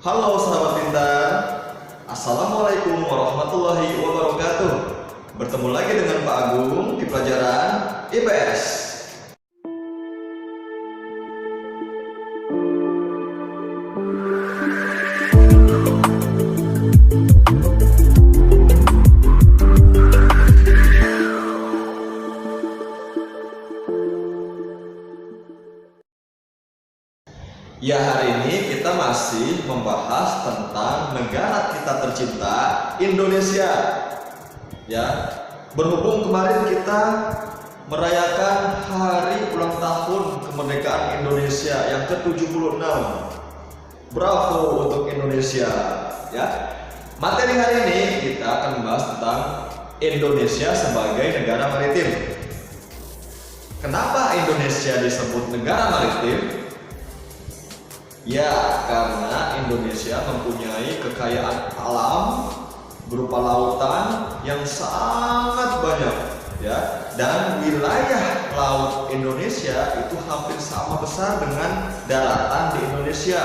Halo sahabat pintar, Assalamualaikum warahmatullahi wabarakatuh. Bertemu lagi dengan Pak Agung di pelajaran IPS. Ya, hari ini kita masih membahas tentang negara kita tercinta, Indonesia. Ya, berhubung kemarin kita merayakan hari ulang tahun kemerdekaan Indonesia yang ke-76. Bravo untuk Indonesia, ya. Materi hari ini kita akan membahas tentang Indonesia sebagai negara maritim. Kenapa Indonesia disebut negara maritim? Ya, karena Indonesia mempunyai kekayaan alam berupa lautan yang sangat banyak, ya. Dan wilayah laut Indonesia itu hampir sama besar dengan daratan di Indonesia.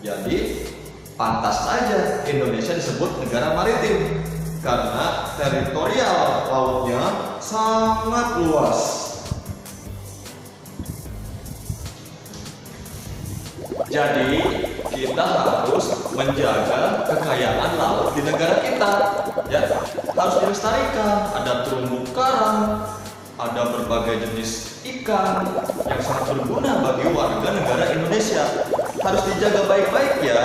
Jadi, pantas saja Indonesia disebut negara maritim karena teritorial lautnya sangat luas. Jadi kita harus menjaga kekayaan laut di negara kita, ya. Harus dilestarikan. Ada terumbu karang, ada berbagai jenis ikan yang sangat berguna bagi warga negara Indonesia. Harus dijaga baik-baik, ya.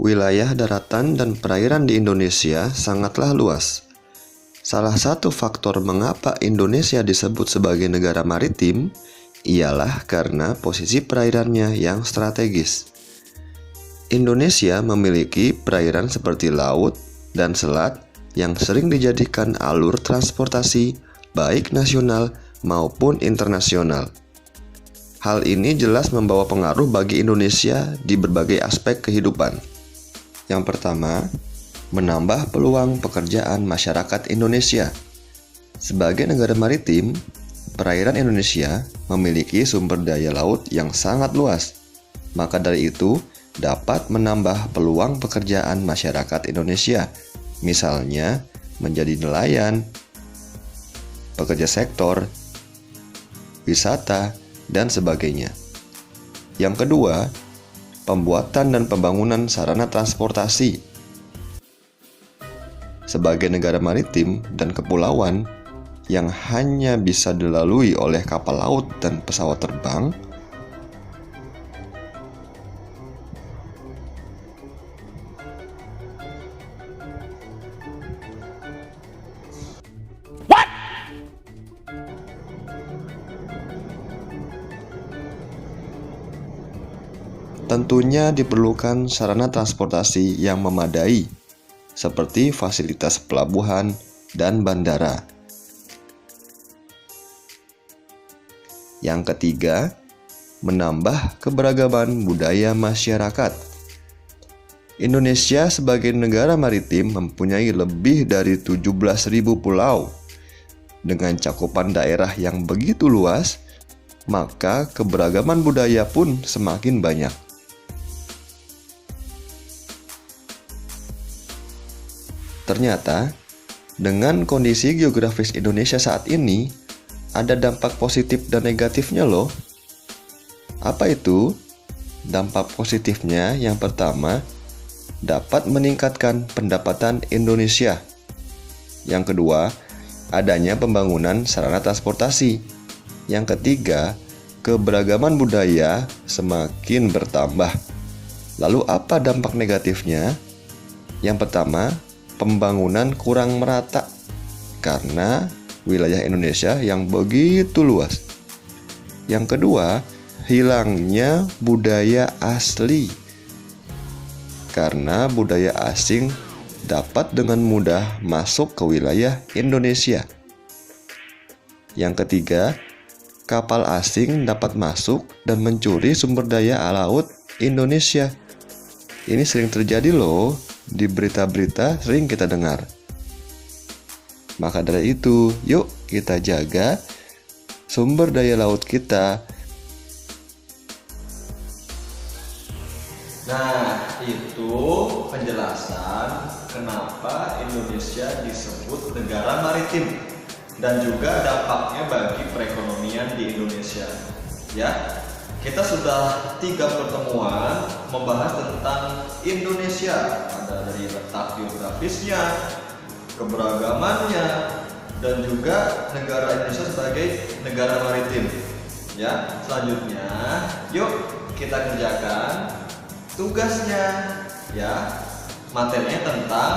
Wilayah daratan dan perairan di Indonesia sangatlah luas. Salah satu faktor mengapa Indonesia disebut sebagai negara maritim ialah karena posisi perairannya yang strategis. Indonesia memiliki perairan seperti laut dan selat yang sering dijadikan alur transportasi baik nasional maupun internasional. Hal ini jelas membawa pengaruh bagi Indonesia di berbagai aspek kehidupan. Yang pertama, menambah peluang pekerjaan masyarakat Indonesia. Sebagai negara maritim, perairan Indonesia memiliki sumber daya laut yang sangat luas. Maka dari itu, dapat menambah peluang pekerjaan masyarakat Indonesia. Misalnya, menjadi nelayan, pekerja sektor, wisata, dan sebagainya. Yang kedua, pembuatan dan pembangunan sarana transportasi. Sebagai negara maritim dan kepulauan yang hanya bisa dilalui oleh kapal laut dan pesawat terbang, tentunya diperlukan sarana transportasi yang memadai, seperti fasilitas pelabuhan dan bandara. Yang ketiga, menambah keberagaman budaya masyarakat. Indonesia sebagai negara maritim mempunyai lebih dari 17.000 pulau. Dengan cakupan daerah yang begitu luas, maka keberagaman budaya pun semakin banyak. Ternyata, dengan kondisi geografis Indonesia saat ini, ada dampak positif dan negatifnya loh. Apa itu? Dampak positifnya yang pertama, dapat meningkatkan pendapatan Indonesia. Yang kedua, adanya pembangunan sarana transportasi. Yang ketiga, keberagaman budaya semakin bertambah. Lalu apa dampak negatifnya? Yang pertama, pembangunan kurang merata karena wilayah Indonesia yang begitu luas. Yang kedua, hilangnya budaya asli karena budaya asing dapat dengan mudah masuk ke wilayah Indonesia. Yang ketiga, kapal asing dapat masuk dan mencuri sumber daya laut Indonesia. Ini sering terjadi loh, di berita-berita sering kita dengar. Maka dari itu, yuk kita jaga sumber daya laut kita. Nah, itu penjelasan kenapa Indonesia disebut negara maritim dan juga dampaknya bagi perekonomian di Indonesia. Ya, kita sudah 3 pertemuan membahas tentang Indonesia, ada dari letak geografisnya, keberagamannya, dan juga negara Indonesia sebagai negara maritim. Ya, selanjutnya, yuk kita kerjakan tugasnya, ya. Materinya tentang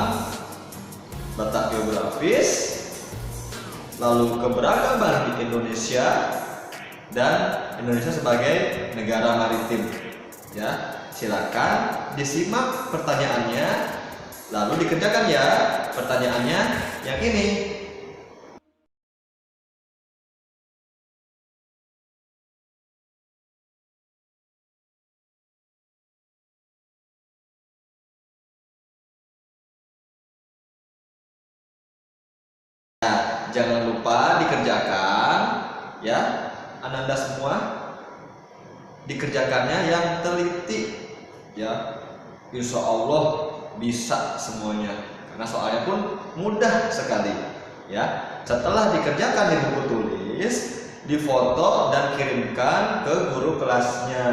letak geografis, lalu keberagaman di Indonesia, dan Indonesia sebagai negara maritim. Ya, silakan disimak pertanyaannya, lalu dikerjakan ya. Pertanyaannya yang ini. Jangan lupa dikerjakan ya, Ananda semua. Dikerjakannya yang teliti ya. Insya Allah bisa semuanya, karena soalnya pun mudah sekali ya. Setelah dikerjakan di buku tulis, difoto dan kirimkan ke guru kelasnya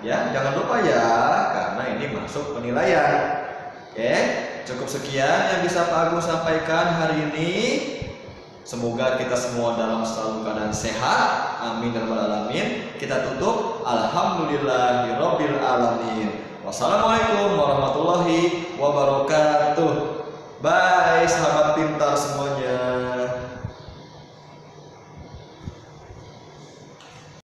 ya. Jangan lupa ya, karena ini masuk penilaian. Oke, cukup sekian yang bisa Pak Agus sampaikan hari ini. Semoga kita semua dalam selalu keadaan sehat. Amin ya rabbal alamin. Kita tutup. Alhamdulillahirabbil alamin. Wassalamualaikum warahmatullahi wabarakatuh. Bye sahabat pintar semuanya.